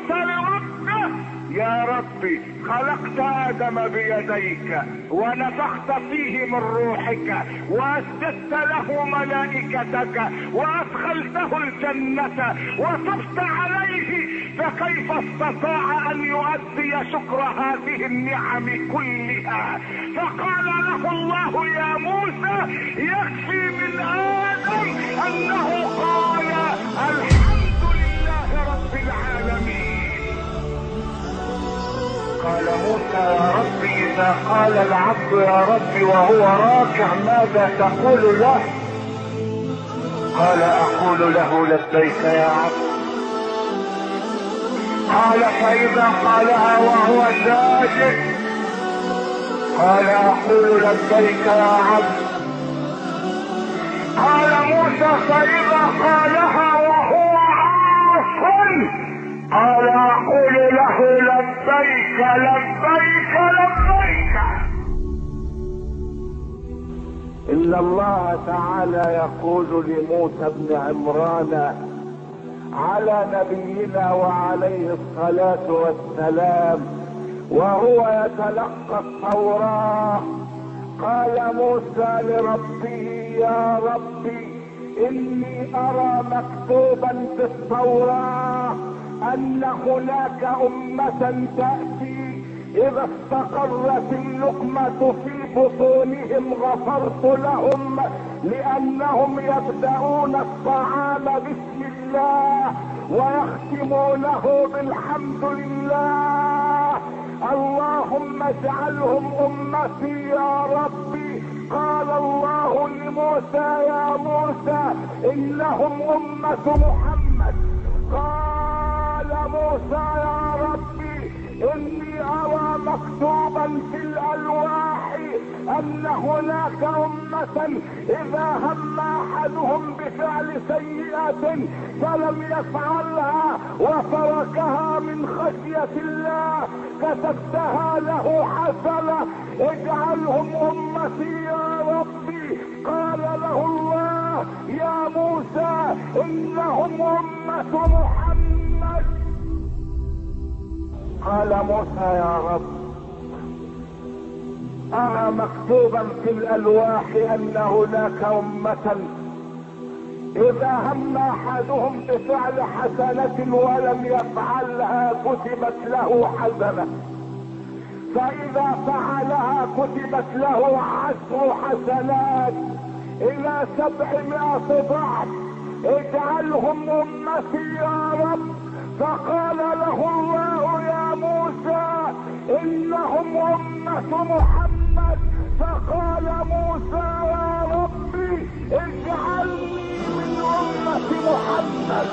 موسى لربه: يا ربي، خلقت آدم بيديك ونفخت فيه من روحك وأسجدت له ملائكتك وأدخلته الجنة وتبت عليه، فكيف استطاع أن يؤدي شكر هذه النعم كلها؟ فقال له الله: يا موسى، يكفي من آدم أنه قال الحمد لله رب العالمين. قال موسى: يا ربي، إذا قال العبد يا ربي وهو راكع ماذا تقول له؟ قال: أقول له لبيك يا عبد. قال: فإذا قالها وهو ساجد؟ قال: أقول لبيك يا عبد. قال موسى: فإذا قالها وهو عاصٍ؟ قال: أقول له لبيك لبيك لبيك. إن الله تعالى يقول لموسى بن عمران على نبينا وعليه الصلاة والسلام وهو يتلقى التوراة: قال موسى لربه: يا ربي، إني أرى مكتوبا في التوراة أن هناك أمة تأتي إذا استقرت اللقمة في بطونهم غفرت لهم، لأنهم يبدأون الطعام بسم الله ويختمونه بالحمد لله. اللهم اجعلهم أمتي يا ربي. قال الله لموسى: يا موسى، إنهم أمة محمد. قال موسى: يا ربي، إني أرى مكتوبا في الألواح أن هناك أمة إذا هم أحدهم بفعل سيئة فلم يفعلها وتركها من خشية الله كتبتها له حسنة، اجعلهم أمتي يا ربي. قال له الله: يا موسى، إنهم أمة محمد. قال موسى: يا رب، أرى مكتوبا في الألواح أن هناك أمة إذا هم أحدهم بفعل حسنة ولم يفعلها كتبت له حسنة، فإذا فعلها كتبت له 10 حسنات إلى 700 ضعف، اجعلهم أمتي يا رب. فقال له الله: يا موسى، إنهم أمة محمد. فقال موسى: يا ربي، اجعلني من أمة محمد.